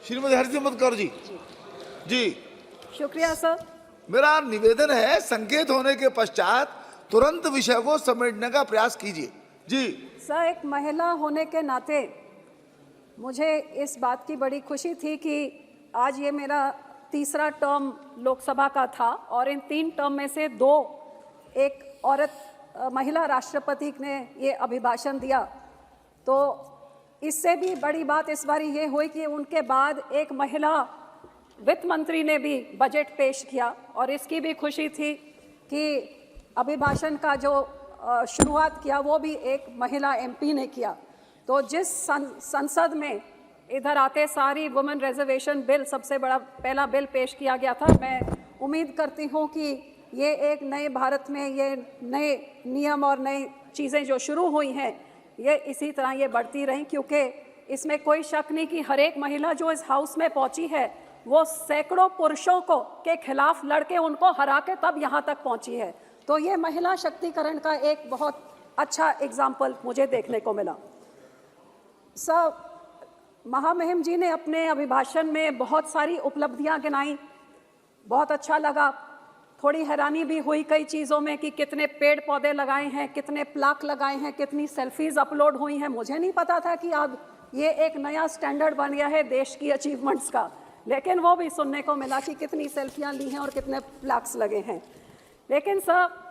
श्रीमती हरसिमरत कौर जी। जी शुक्रिया सर। मेरा निवेदन है, संकेत होने के पश्चात तुरंत विषय को समेटने का प्रयास कीजिए। जी सर, एक महिला होने के नाते मुझे इस बात की बड़ी खुशी थी कि आज ये मेरा तीसरा टर्म लोकसभा का था और इन 3 टर्म में से 2 एक औरत महिला राष्ट्रपति ने ये अभिभाषण दिया। तो इससे भी बड़ी बात इस बार ये हुई कि उनके बाद एक महिला वित्त मंत्री ने भी बजट पेश किया और इसकी भी खुशी थी कि अभिभाषण का जो शुरुआत किया वो भी एक महिला एमपी ने किया। तो जिस संसद में इधर आते सारी वुमेन रिजर्वेशन बिल सबसे बड़ा पहला बिल पेश किया गया था, मैं उम्मीद करती हूँ कि ये एक नए भारत में ये नए नियम और नई चीज़ें जो शुरू हुई हैं ये इसी तरह ये बढ़ती रहें, क्योंकि इसमें कोई शक नहीं कि हर एक महिला जो इस हाउस में पहुंची है वो सैकड़ों पुरुषों को के खिलाफ लड़के उनको हरा के तब यहाँ तक पहुंची है। तो ये महिला शक्तिकरण का एक बहुत अच्छा एग्जाम्पल मुझे देखने को मिला। सर, महामहिम जी ने अपने अभिभाषण में बहुत सारी उपलब्धियां गिनाई, बहुत अच्छा लगा। थोड़ी हैरानी भी हुई कई चीज़ों में कि कितने पेड़ पौधे लगाए हैं, कितने प्लाक लगाए हैं, कितनी सेल्फीज अपलोड हुई हैं। मुझे नहीं पता था कि अब ये एक नया स्टैंडर्ड बन गया है देश की अचीवमेंट्स का, लेकिन वो भी सुनने को मिला कि कितनी सेल्फियां ली हैं और कितने प्लाक्स लगे हैं। लेकिन सर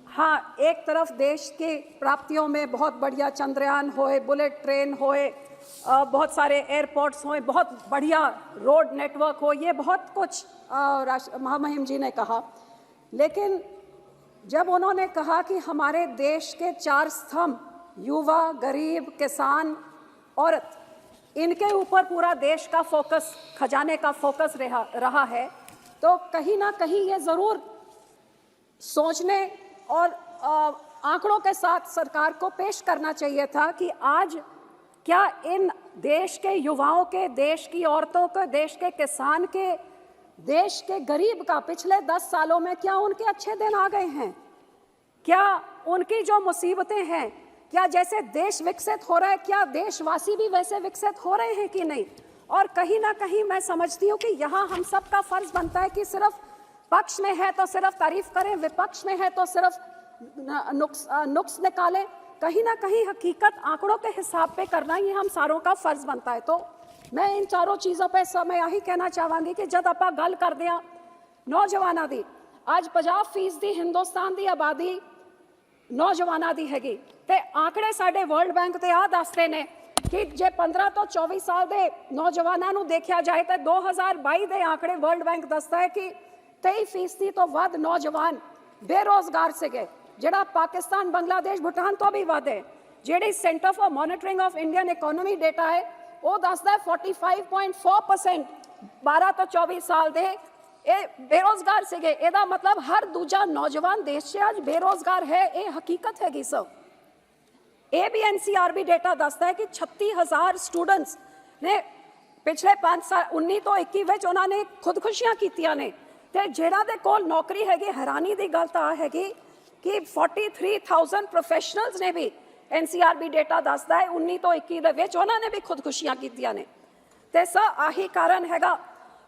हाँ, एक तरफ देश के प्राप्तियों में बहुत बढ़िया चंद्रयान होए, बुलेट ट्रेन होए, बहुत सारे एयरपोर्ट्स होए, बहुत बढ़िया रोड नेटवर्क हो, ये बहुत कुछ महामहिम जी ने कहा। लेकिन जब उन्होंने कहा कि हमारे देश के 4 स्तंभ युवा, गरीब, किसान, औरत, इनके ऊपर पूरा देश का फोकस, खजाने का फोकस रहा है, तो कहीं ना कहीं ये ज़रूर सोचने और आंकड़ों के साथ सरकार को पेश करना चाहिए था कि आज क्या इन देश के युवाओं के, देश की औरतों के, देश के किसान के, देश के गरीब का पिछले 10 सालों में क्या उनके अच्छे दिन आ गए हैं? क्या उनकी जो मुसीबतें हैं, क्या जैसे देश विकसित हो रहा है, क्या देशवासी भी वैसे विकसित हो रहे हैं कि नहीं? और कहीं ना कहीं मैं समझती हूँ कि यहाँ हम सब का फर्ज बनता है कि सिर्फ पक्ष में है तो सिर्फ तारीफ करें, विपक्ष में है तो सिर्फ नुक्स निकालें। कहीं ना कहीं हकीकत आंकड़ों के हिसाब पे करना ये हम सारों का फर्ज बनता है। तो मैं इन चारों चीज़ों पे समय यही कहना चाहूँगी कि जब आप गल कर दिया नौजवाना दी, आज 50% हिंदुस्तान की आबादी नौजवाना दी हैगी, ते आंकड़े साडे वर्ल्ड बैंक ते आ दसते ने कि जे 15 तो 24 साल के नौजवानों को देखा जाए तो 2022 के आंकड़े वर्ल्ड बैंक दसता है कि 23% तो वध नौजवान बेरोजगार से गए, जिहड़ा पाकिस्तान, बांग्लादेश, भूटान तो भी वध है। जिहड़ी centre for monitoring of Indian economy data है वो दसदा है 45.4% 12 तो 24 साल दे बेरोजगार से गए। एदा मतलब हर दूजा नौजवान देश से आज बेरोजगार है, ये हकीकत हैगी सर। ये भी NCRB डेटा दसदा है कि 36,000 स्टूडेंट्स ने पिछले 5 साल 19 तो 21 उन्होंने खुदकुशियां कीतियां ने, ते जिहड़ा दे कोल नौकरी हैगी, हैरानी की गल तां हैगी कि 43,000 प्रोफेशनल्स ने भी NCRB डेटा दसदा है 19 तो 21 दे विच उन्होंने भी खुदकुशियां कीतियां ने। ते सर आही कारण हैगा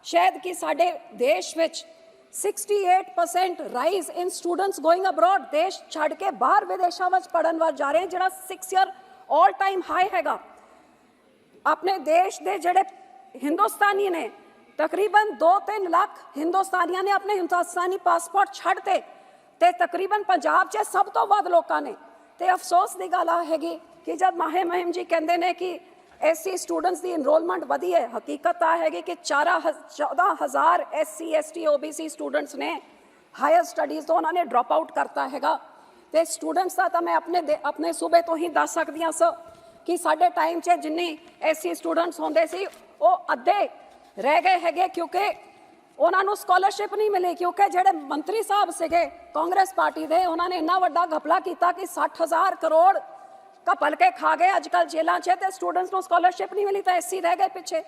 शायद कि साडे देश विच 68% rise in students going abroad, देश छड़ के बाहर विदेशों में पढ़न वाल जा रहे हैं, जिहड़ा 6 ईयर ऑल टाइम हाई हैगा। अपने देश के जिहड़े हिंदुस्तानी ने तकरीबन 2-3 लाख हिंदुस्तानियों ने अपने हिंदुस्तानी पासपोर्ट छड़ते, ते तकरीबन पंजाब च सब तो वध लोगों ने। ते अफसोस की गल हैगी कि जब महामहिम जी कहते हैं कि SC स्टूडेंट्स की इनरोलमेंट वधी है, हकीकत आ हैगी कि 14,000 SC ST OBC स्टूडेंट्स ने हायर स्टडीज़ तो उन्होंने ड्रॉप आउट करता हैगा। ते स्टूडेंट्स का तो मैं अपने सूबे तो ही दस सकती हाँ सर कि साडे टाइम च जिन्नी SC स्टूडेंट्स होंदे सी वो अद्धे रह गए हैगे, क्योंकि उन्होंने स्कॉलरशिप नहीं मिली, क्योंकि जेडे मंत्री साहब से कांग्रेस पार्टी के उन्होंने इन्ना वड्डा घपला किया कि 60,000 करोड़ घपल के खा गए अजकल जेलों च, तो स्टूडेंट्स को स्कॉलरशिप नहीं मिली तो SC रह गए पिछे।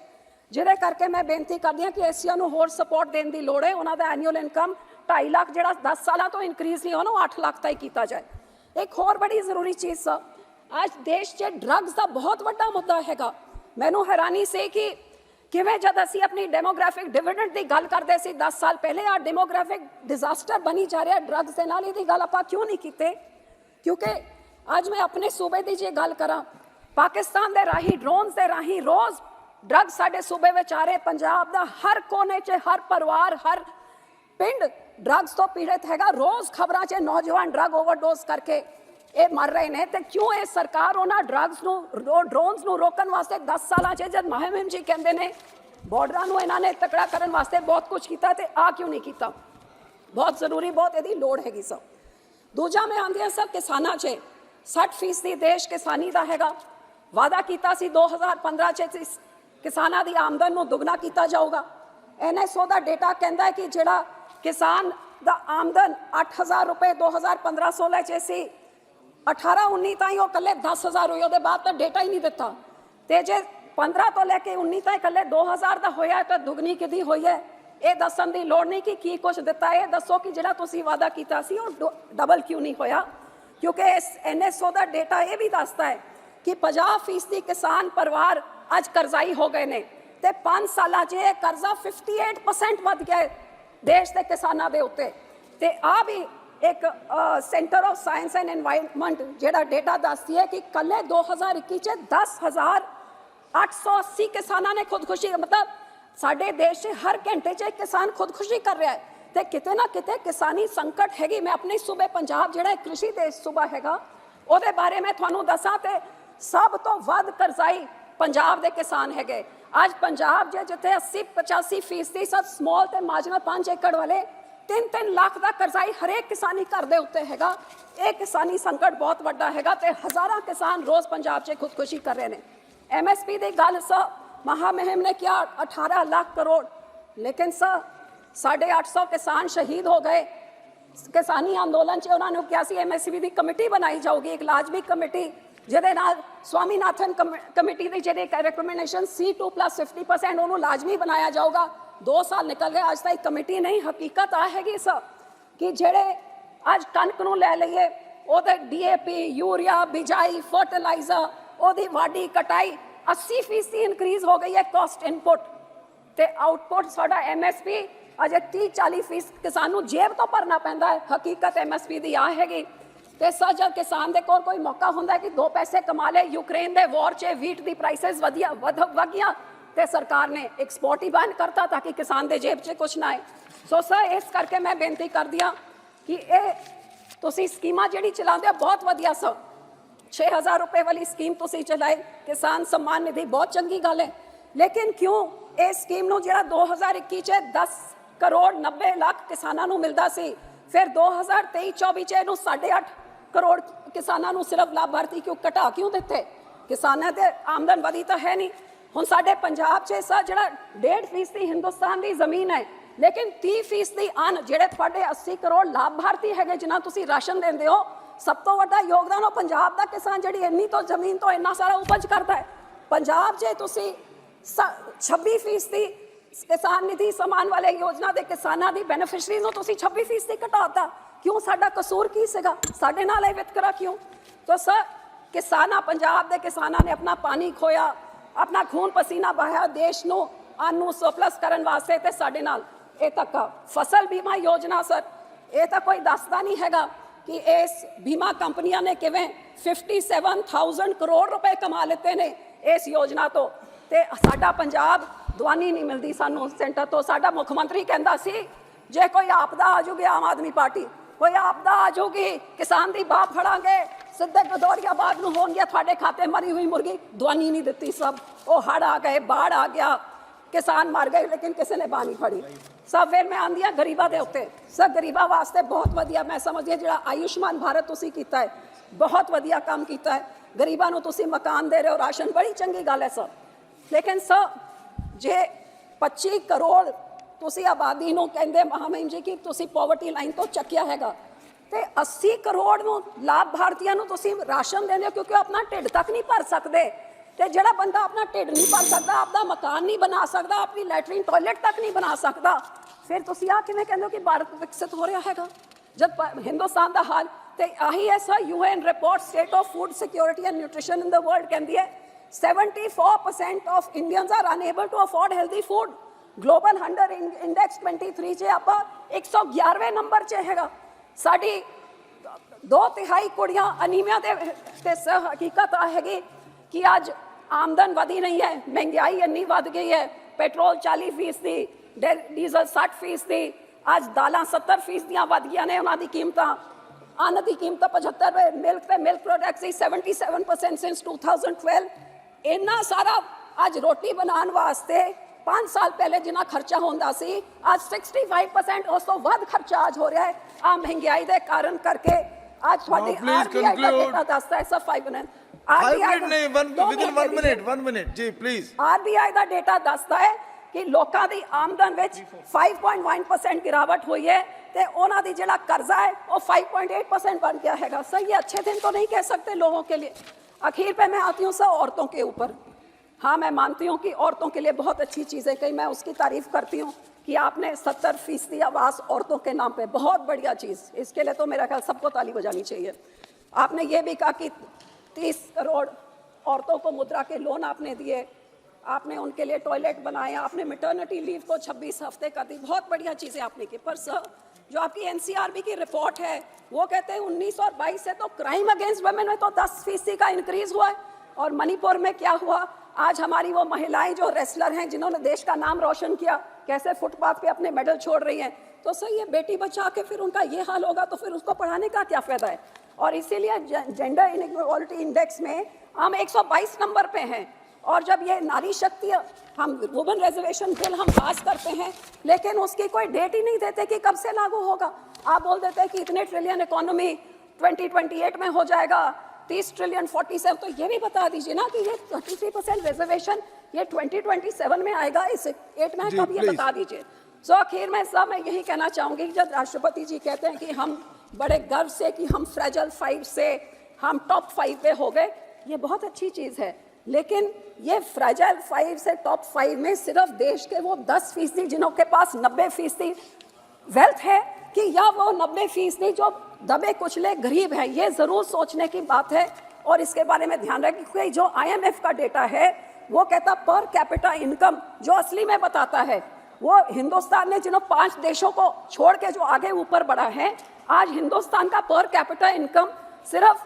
जिहदे करके मैं बेनती करती हाँ कि SCआं नूं होर सपोर्ट देने की लोड़ है। उन्होंने एनुअल इनकम 2.5 लाख जो 10 साल तो इनक्रीज़ नहीं होना 8 लाख तक किया जाए। एक होर बड़ी जरूरी चीज़ सर, आज देश च ड्रग्स का बहुत वड्डा मुद्दा हैगा। मैनूं हैरानी से कि ਕਿਵੇਂ ਜਦ ਅਸੀਂ ਆਪਣੀ ਡੈਮੋਗ੍ਰਾਫਿਕ ਡਿਵੀਡੈਂਡ ਦੀ ਗੱਲ ਕਰਦੇ ਸੀ 10 ਸਾਲ ਪਹਿਲੇ, ਆ ਡੈਮੋਗ੍ਰਾਫਿਕ ਡਿਜ਼ਾਸਟਰ ਬਣੀ ਜਾ ਰਿਹਾ ਡਰੱਗਸ ਦੇ ਨਾਲ, ਇਹਦੀ ਗੱਲ ਆਪਾਂ ਕਿਉਂ ਨਹੀਂ ਕੀਤੇ? ਕਿਉਂਕਿ ਅੱਜ ਮੈਂ ਆਪਣੇ ਸੂਬੇ ਦੀ ਜੇ ਗੱਲ ਕਰਾਂ, ਪਾਕਿਸਤਾਨ ਦੇ ਰਾਹੀਂ ਡਰੋਨਸ ਦੇ ਰਾਹੀਂ ਰੋਜ਼ ਡਰੱਗ ਸਾਡੇ ਸੂਬੇ ਵਿੱਚ ਆ ਰਹੇ। ਪੰਜਾਬ ਦਾ ਹਰ ਕੋਨੇ 'ਚ ਹਰ ਪਰਿਵਾਰ ਹਰ ਪਿੰਡ ਡਰੱਗਸ ਤੋਂ ਪੀੜਤ ਹੈਗਾ। ਰੋਜ਼ ਖਬਰਾਂ 'ਚ ਨੌਜਵਾਨ ਡਰੱਗ ਓਵਰਡੋਜ਼ ਕਰਕੇ ਇਹ ਮਰ ਰਹੇ ਨੇ। ਤੇ ਕਿਉਂ ਇਹ ਸਰਕਾਰ ਉਹਨਾਂ ਡਰੱਗਸ ਨੂੰ ਡਰੋਨਸ ਨੂੰ ਰੋਕਣ ਵਾਸਤੇ 10 ਸਾਲਾਂ 'ਚ ਜਦ ਮੁਹਿੰਮ ਜੀ ਕਹਿੰਦੇ ਨੇ ਬਾਰਡਰਾਂ ਨੂੰ ਇਹਨਾਂ ਨੇ ਤਕੜਾ ਕਰਨ ਵਾਸਤੇ ਬਹੁਤ ਕੁਝ ਕੀਤਾ, ਤੇ ਆ ਕਿਉਂ ਨਹੀਂ ਕੀਤਾ? ਬਹੁਤ ਜ਼ਰੂਰੀ, ਬਹੁਤ ਇਹਦੀ ਲੋੜ ਹੈਗੀ ਸਭ। ਦੂਜਾ ਮੈਂ ਆਂਦੀਆਂ ਸਭ ਕਿਸਾਨਾਂ 'ਚ 60% ਦੇਸ਼ ਕਿਸਾਨੀ ਦਾ ਹੈਗਾ। ਵਾਅਦਾ ਕੀਤਾ ਸੀ 2015 'ਚ ਕਿਸਾਨਾਂ ਦੀ ਆਮਦਨ ਨੂੰ ਦੁੱਗਣਾ ਕੀਤਾ ਜਾਊਗਾ। NSO ਦਾ ਡੇਟਾ ਕਹਿੰਦਾ ਹੈ ਕਿ ਜਿਹੜਾ ਕਿਸਾਨ ਦਾ ਆਮਦਨ 8000 ਰੁਪਏ 2015-16 'ਚ ਸੀ, 18-19 ਤਾਈਂ ਉਹ ਇਕੱਲੇ 10,000 ਹੋਈ। ਉਹਦੇ ਬਾਅਦ ਤਾਂ ਡੇਟਾ ਹੀ ਨਹੀਂ ਦਿੱਤਾ। ਤੇ ਜੇ 15 ਤੋਂ ਲੈ ਕੇ 19 ਤਾਈਂ ਇਕੱਲੇ 2000 ਦਾ ਹੋਇਆ ਤਾਂ ਦੁੱਗਣੀ ਕਿਦੀ ਹੋਈ ਹੈ? ਇਹ ਦੱਸਣ ਦੀ ਲੋੜ ਨਹੀਂ ਕਿ ਕੀ ਕੁਝ ਦਿੱਤਾ। ਇਹ ਦੱਸੋ ਕਿ ਜਿਹੜਾ ਤੁਸੀਂ ਵਾਅਦਾ ਕੀਤਾ ਸੀ ਉਹ ਡਬਲ ਕਿਉਂ ਨਹੀਂ ਹੋਇਆ? ਕਿਉਂਕਿ ਇਸ NSO ਦਾ ਡੇਟਾ ਇਹ ਵੀ ਦੱਸਦਾ ਹੈ ਕਿ 50% ਕਿਸਾਨ ਪਰਿਵਾਰ ਅੱਜ ਕਰਜ਼ਾਈ ਹੋ ਗਏ ਨੇ, ਤੇ 5 ਸਾਲਾਂ 'ਚ ਇਹ ਕਰਜ਼ਾ 58% ਵੱਧ ਗਿਆ ਹੈ ਦੇਸ਼ ਦੇ ਕਿਸਾਨਾਂ ਦੇ ਉੱਤੇ। ਤੇ ਆ ਵੀ ਇੱਕ centre of science and environment ਜਿਹੜਾ ਡੇਟਾ ਦੱਸਦੀ ਹੈ ਕਿ ਕੱਲੇ 2021 'ਚ 10,880 ਕਿਸਾਨਾਂ ਨੇ ਖੁਦਕੁਸ਼ੀ, ਮਤਲਬ ਸਾਡੇ ਦੇਸ਼ 'ਚ ਹਰ ਘੰਟੇ 'ਚ ਇੱਕ ਕਿਸਾਨ ਖੁਦਕੁਸ਼ੀ ਕਰ ਰਿਹਾ ਹੈ। ਤੇ ਕਿਤੇ ਨਾ ਕਿਤੇ ਕਿਸਾਨੀ ਸੰਕਟ ਹੈਗੀ। ਮੈਂ ਆਪਣੇ ਸੂਬੇ ਪੰਜਾਬ ਜਿਹੜਾ ਇੱਕ ਕ੍ਰਿਸ਼ੀ ਦੇਸ਼ ਸੂਬਾ ਹੈਗਾ, ਉਹਦੇ ਬਾਰੇ ਮੈਂ ਤੁਹਾਨੂੰ ਦੱਸਾਂ ਤੇ ਸਭ ਤੋਂ ਵੱਧ ਕਰਜ਼ਾਈ ਪੰਜਾਬ ਦੇ ਕਿਸਾਨ ਹੈਗੇ। ਅੱਜ ਪੰਜਾਬ ਜਿੱਥੇ 80-85% ਸਭ ਸਮਾਲ ਤੇ ਮਾਰਜਨਲ 5 ਏਕੜ ਵਾਲੇ 3-3 ਲੱਖ ਦਾ ਕਰਜ਼ਾਈ ਹਰੇਕ ਕਿਸਾਨੀ ਘਰ ਦੇ ਉੱਤੇ ਹੈਗਾ। ਇਹ ਕਿਸਾਨੀ ਸੰਕਟ ਬਹੁਤ ਵੱਡਾ ਹੈਗਾ ਤੇ ਹਜ਼ਾਰਾਂ ਕਿਸਾਨ ਰੋਜ਼ ਪੰਜਾਬ 'ਚ ਖੁਦਕੁਸ਼ੀ ਕਰ ਰਹੇ ਨੇ। MSP ਦੀ ਗੱਲ ਮਹਾ ਮੁਹਿੰਮ ਨੇ ਕਿਹਾ 18 ਲੱਖ ਕਰੋੜ, ਲੇਕਿਨ 850 ਕਿਸਾਨ ਸ਼ਹੀਦ ਹੋ ਗਏ ਕਿਸਾਨੀ ਅੰਦੋਲਨ 'ਚ। ਉਹਨਾਂ ਨੂੰ ਕਿਹਾ ਸੀ MSP ਦੀ ਕਮੇਟੀ ਬਣਾਈ ਜਾਊਗੀ, ਇੱਕ ਲਾਜ਼ਮੀ ਕਮੇਟੀ, ਜਿਹਦੇ ਨਾਲ ਸਵਾਮੀਨਾਥਨ ਕਮੇਟੀ ਦੀ ਜਿਹੜੀ ਰეკਮੈਂਡੇਸ਼ਨ ਸੀ 2+50% ਉਹਨੂੰ ਲਾਜ਼ਮੀ ਬਣਾਇਆ ਜਾਊਗਾ। 2 ਸਾਲ ਨਿਕਲ ਗਏ, ਅੱਜ ਤੱਕ ਕਮੇਟੀ ਨਹੀਂ। ਹਕੀਕਤ ਆ ਹੈਗੀ ਕਿ ਜਿਹੜੇ ਅੱਜ ਕਣਕ ਨੂੰ ਲੈ ਲਈਏ, ਉਹਦੇ DAP, ਯੂਰੀਆ, ਬਿਜਾਈ, ਫਰਟੀਲਾਈਜ਼ਰ, ਉਹਦੀ ਵਾਢੀ ਕਟਾਈ 80% ਇਨਕਰੀਜ਼ ਹੋ ਗਈ ਹੈ ਕਾਸਟ ਇਨਪੁਟ, ਤੇ ਆਊਟਪੁੱਟ ਸਾਡਾ MSP ਅਜੇ 30-40% ਕਿਸਾਨ ਨੂੰ ਜੇਬ ਤੋਂ ਭਰਨਾ ਪੈਂਦਾ ਹੈ। ਹਕੀਕਤ MSP ਦੀ ਆ ਹੈਗੀ। ਤੇ ਜਦ ਕਿਸਾਨ ਦੇ ਕੋਲ ਕੋਈ ਮੌਕਾ ਹੁੰਦਾ ਕਿ 2 ਪੈਸੇ ਕਮਾ ਲੇ, ਯੂਕਰੇਨ ਦੇ ਵਾਰ 'ਚ ਵੀਟ ਦੀ ਪ੍ਰਾਈਸਿਸ ਵਧੀਆਂ ਤੇ ਸਰਕਾਰ ਨੇ ਐਕਸਪੋਰਟ ਹੀ ਬੰਦ ਕਰਤਾ ਤਾਂ ਕਿ ਕਿਸਾਨ ਦੇ ਜੇਬ 'ਚ ਕੁਛ ਨਾ ਆਏ। ਸੋ ਇਸ ਕਰਕੇ ਮੈਂ ਬੇਨਤੀ ਕਰਦੀ ਹਾਂ ਕਿ ਇਹ ਤੁਸੀਂ ਸਕੀਮਾਂ ਜਿਹੜੀ ਚਲਾਉਂਦੇ ਹੋ ਬਹੁਤ ਵਧੀਆ 6000 ਰੁਪਏ ਵਾਲੀ ਸਕੀਮ ਤੁਸੀਂ ਚਲਾਏ, ਕਿਸਾਨ सम्मान निधि ਬਹੁਤ ਚੰਗੀ ਗੱਲ ਹੈ। ਲੇਕਿਨ ਕਿਉਂ ਇਹ ਸਕੀਮ ਨੂੰ ਜਿਹੜਾ 2021 'ਚ 10 ਕਰੋੜ 90 ਲੱਖ ਕਿਸਾਨਾਂ ਨੂੰ ਮਿਲਦਾ ਸੀ, ਫਿਰ 2023-24 'ਚ ਇਹਨੂੰ 8.5 ਕਰੋੜ ਕਿਸਾਨਾਂ ਨੂੰ ਸਿਰਫ ਲਾਭਾਰਥੀ ਕਿਉਂ ਘਟਾ ਕਿਉਂ ਦਿੱਤੇ? ਕਿਸਾਨਾਂ ਦੇ ਆਮਦਨ ਵਧੀ ਤਾਂ ਹੈ ਨਹੀਂ। ਹੁਣ ਸਾਡੇ ਪੰਜਾਬ 'ਚ ਜਿਹੜਾ 1.5% ਹਿੰਦੁਸਤਾਨ ਦੀ ਜ਼ਮੀਨ ਹੈ, ਲੇਕਿਨ 30% ਅੰਨ ਜਿਹੜੇ ਤੁਹਾਡੇ 80 ਕਰੋੜ ਲਾਭਾਰਥੀ ਹੈਗੇ ਜਿਨ੍ਹਾਂ ਤੁਸੀਂ ਰਾਸ਼ਨ ਦਿੰਦੇ ਹੋ, ਸਭ ਤੋਂ ਵੱਡਾ ਯੋਗਦਾਨ ਉਹ ਪੰਜਾਬ ਦਾ ਕਿਸਾਨ ਜਿਹੜੀ ਇੰਨੀ ਤੋਂ ਜ਼ਮੀਨ ਤੋਂ ਇੰਨਾ ਸਾਰਾ ਉਪਜ ਕਰਦਾ ਹੈ। ਪੰਜਾਬ 'ਚ ਤੁਸੀਂ 26% ਕਿਸਾਨ ਨਿਧੀ ਸਮਾਨ ਵਾਲੇ ਯੋਜਨਾ ਦੇ ਕਿਸਾਨਾਂ ਦੀ ਬੈਨੀਫਿਸ਼ਰੀਜ਼ ਨੂੰ ਤੁਸੀਂ 26% ਘਟਾਤਾ। ਕਿਉਂ? ਸਾਡਾ ਕਸੂਰ ਕੀ ਸੀਗਾ? ਸਾਡੇ ਨਾਲ ਇਹ ਵਿਤਕਰਾ ਕਿਉਂ? ਤਾਂ ਕਿਸਾਨਾਂ, ਪੰਜਾਬ ਦੇ ਕਿਸਾਨਾਂ ਨੇ ਆਪਣਾ ਪਾਣੀ ਖੋਇਆ, ਆਪਣਾ ਖੂਨ ਪਸੀਨਾ ਬਹਾਇਆ ਦੇਸ਼ ਨੂੰ ਅੰਨ ਨੂੰ ਸਰਪਲਸ ਕਰਨ ਵਾਸਤੇ, ਤੇ ਸਾਡੇ ਨਾਲ ਇਹ ਧੱਕਾ। ਫਸਲ ਬੀਮਾ ਯੋਜਨਾ ਇਹ ਤਾਂ ਕੋਈ ਦੱਸਦਾ ਨਹੀਂ ਹੈਗਾ ਕਿ ਇਸ ਬੀਮਾ ਕੰਪਨੀਆਂ ਨੇ ਕਿਵੇਂ 57,000 ਕਰੋੜ ਰੁਪਏ ਕਮਾ ਲਿੱਤੇ ਨੇ ਇਸ ਯੋਜਨਾ ਤੋਂ, ਤੇ ਸਾਡਾ ਪੰਜਾਬ ਦਵਾਨੀ ਨਹੀਂ ਮਿਲਦੀ ਸਾਨੂੰ ਸੈਂਟਰ ਤੋਂ। ਸਾਡਾ ਮੁੱਖ ਮੰਤਰੀ ਕਹਿੰਦਾ ਸੀ ਜੇ ਕੋਈ ਆਪਦਾ ਆ ਜੂਗੀ, ਆਮ ਆਦਮੀ ਪਾਰਟੀ ਕੋਈ ਆਪਦਾ ਆ ਜੂਗੀ, ਕਿਸਾਨ ਦੀ ਬਾਹ ਫੜਾਂਗੇ, ਸਿੱਧੇ ਗਦੋਰੀਆਬਾਦ ਨੂੰ ਹੋਣਗੇ ਤੁਹਾਡੇ ਖਾਤੇ ਮਰੀ ਹੋਈ ਮੁਰਗੀ। ਦਵਾਨੀ ਨਹੀਂ ਦਿੱਤੀ। ਉਹ ਹੜ ਆ ਗਏ, ਬਾੜ ਆ ਗਿਆ, ਕਿਸਾਨ ਮਰ ਗਏ, ਲੇਕਿਨ ਕਿਸੇ ਨੇ ਬਾਹ ਨਹੀਂ ਫੜੀ। ਫਿਰ ਮੈਂ ਆਂਦੀ ਹਾਂ ਗਰੀਬਾਂ ਦੇ ਉੱਤੇ। ਗਰੀਬਾਂ ਵਾਸਤੇ ਬਹੁਤ ਵਧੀਆ ਮੈਂ ਸਮਝਦੀ ਹਾਂ ਜਿਹੜਾ ਆਯੁਸ਼ਮਾਨ ਭਾਰਤ ਤੁਸੀਂ ਕੀਤਾ ਹੈ, ਬਹੁਤ ਵਧੀਆ ਕੰਮ ਕੀਤਾ ਹੈ। ਗਰੀਬਾਂ ਨੂੰ ਤੁਸੀਂ ਮਕਾਨ ਦੇ ਰਹੇ ਹੋ, ਰਾਸ਼ਨ, ਬੜੀ ਚੰਗੀ ਗੱਲ ਹੈ ਲੇਕਿਨ ਜੇ 25 ਕਰੋੜ ਤੁਸੀਂ ਆਬਾਦੀ ਨੂੰ ਕਹਿੰਦੇ ਮਹਾਮਹਿਮ ਜੀ ਕਿ ਤੁਸੀਂ ਪੋਵਰਟੀ ਲਾਈਨ ਤੋਂ ਚੱਕਿਆ ਹੈਗਾ, ਤੇ 80 ਕਰੋੜ ਨੂੰ ਲਾਭਾਰਥੀਆਂ ਨੂੰ ਤੁਸੀਂ ਰਾਸ਼ਨ ਦਿੰਦੇ ਹੋ ਕਿਉਂਕਿ ਉਹ ਆਪਣਾ ਢਿੱਡ ਤੱਕ ਨਹੀਂ ਭਰ ਸਕਦੇ। ਤੇ ਜਿਹੜਾ ਬੰਦਾ ਆਪਣਾ ਢਿੱਡ ਨਹੀਂ ਭਰ ਸਕਦਾ, ਆਪਦਾ ਮਕਾਨ ਨਹੀਂ ਬਣਾ ਸਕਦਾ, ਆਪਣੀ ਲੈਟਰਿਨ ਟਾਇਲਟ ਤੱਕ ਨਹੀਂ ਬਣਾ ਸਕਦਾ, ਫਿਰ ਤੁਸੀਂ ਆ ਕਿਵੇਂ ਕਹਿੰਦੇ ਹੋ ਕਿ ਭਾਰਤ ਵਿਕਸਿਤ ਹੋ ਰਿਹਾ ਹੈਗਾ ਜਦ ਹਿੰਦੁਸਤਾਨ ਦਾ ਹਾਲ? ਤੇ ਆਹੀ ਹੈ UN report state of food security and nutrition in the world ਕਹਿੰਦੀ ਹੈ 74% of Indians are unable to afford healthy food. Global Hunger Index 23 चे ਆਪਾਂ 111वें नंबर चे हैगा। साडी 2/3 कुड़ियां अनीमिया ते सह हकीकत हैगी कि आज आमदन वधी नहीं है, महंगाई इन्नी वध गई है, पेट्रोल 40%, डीजल 60%, आज दालां 70% वध गई ने उन्हां दी कीमतां, अन्न की कीमत 75, मिल्क प्रोडक्ट्स 77% सिंस 2012। इन्ना सारा आज रोटी बनाने वास्ते 5 साल पहले जिन्ना खर्चा होंदा सी, आज 65% उस तो वध खर्चा आज हो रहा है आ महंगाई दे कारण करके। आज थोड़ी आरबीआई का डेटा दसदा है सब 5 मिनट नहीं, one minute ji please. RBI का डेटा दसदा है कि लोगों की आमदन विच 5.1% गिरावट हुई है ते उन्हां दी जिहड़ा कर्जा है वो 5.8% बन गया हैगा। सर ये अच्छे दिन तो नहीं कह सकते लोगों के लिए। आखिर पे मैं आती हूँ सर औरतों के ऊपर। हाँ, मैं मानती हूँ कि औरतों के लिए बहुत अच्छी चीज़ें कही, मैं उसकी तारीफ करती हूँ कि आपने 70% आवास औरतों के नाम पे, बहुत बढ़िया चीज़, इसके लिए तो मेरा ख्याल सबको ताली बजानी चाहिए। आपने ये भी कहा कि 30 करोड़ औरतों को मुद्रा के लोन आपने दिए, आपने उनके लिए टॉयलेट बनाए, आपने मैटरनिटी लीव को 26 हफ्ते कर दी, बहुत बढ़िया चीज़ें आपने की। पर सर जो आपकी एनसीआरबी की रिपोर्ट है वो कहते हैं 19 और 22 से तो क्राइम अगेंस्ट वुमेन में तो 10% का इंक्रीज हुआ है। और मणिपुर में क्या हुआ, आज हमारी वो महिलाएं जो रेसलर हैं जिन्होंने देश का नाम रोशन किया, कैसे फुटपाथ पे अपने मेडल छोड़ रही हैं। तो सर ये बेटी बचा के फिर उनका ये हाल होगा तो फिर उसको पढ़ाने का क्या फ़ायदा है। और इसीलिए जेंडर इनइक्वालिटी इंडेक्स में हम 122 नंबर पे हैं। और जब ये नारी शक्ति हम वुमेन रिजर्वेशन बिल हम पास करते हैं लेकिन उसकी कोई डेट ही नहीं देते कि कब से लागू होगा। आप बोल देते हैं कि इतने ट्रिलियन इकोनॉमी 2028 में हो जाएगा, 30 ट्रिलियन 47, तो ये भी बता दीजिए ना कि ये 33% रिजर्वेशन ये 2027 में आएगा, इस 8 में कब, ये बता दीजिए। सो आखिर में सब मैं यही कहना चाहूँगी कि जब राष्ट्रपति जी कहते हैं कि हम बड़े गर्व से कि हम फ्रेजल 5 से हम टॉप 5 पे हो गए, ये बहुत अच्छी चीज़ है। लेकिन ये फ्रेजाइल 5 से टॉप 5 में सिर्फ देश के वो 10% जिन्हों के पास 90% वेल्थ है कि या वो 90% जो दबे कुचले गरीब हैं, ये ज़रूर सोचने की बात है। और इसके बारे में ध्यान रखें क्योंकि जो IMF का डेटा है वो कहता पर कैपिटा इनकम जो असली में बताता है वो हिंदुस्तान ने जिन्हों 5 देशों को छोड़ के जो आगे ऊपर बढ़ा है, आज हिंदुस्तान का पर कैपिटा इनकम सिर्फ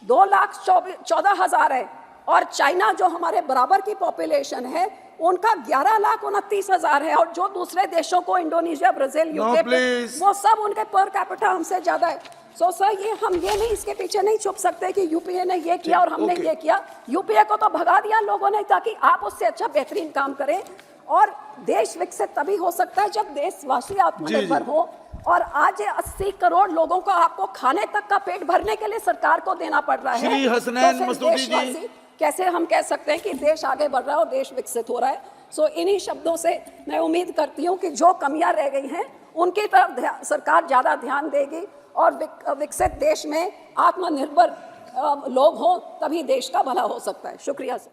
2,14,000 है। और चाइना जो हमारे बराबर की पॉपुलेशन है उनका 11,29,000 है। और जो दूसरे देशों को इंडोनेशिया, ब्राजील, यूके वो सब उनके पर कैपिटा हमसे ज़्यादा है। सो सर ये हम ये नहीं, इसके पीछे नहीं छुप सकते कि यूपीए ने ये किया और हमने ये किया। यूपीए को तो भगा दिया लोगों ने ताकि आप उससे अच्छा बेहतरीन काम करें। और देश विकसित तभी हो सकता है जब देशवासी आत्मनिर्भर हो। और आज 80 करोड़ लोगों को आपको खाने तक का पेट भरने के लिए सरकार को देना पड़ रहा है। श्री हसनैन मसूदी जी, कैसे हम कह सकते हैं कि देश आगे बढ़ रहा है और देश विकसित हो रहा है। सो इन्हीं शब्दों से मैं उम्मीद करती हूँ कि जो कमियां रह गई हैं उनकी तरफ सरकार ज़्यादा ध्यान देगी और विकसित देश में आत्मनिर्भर लोग हों तभी देश का भला हो सकता है। शुक्रिया सर।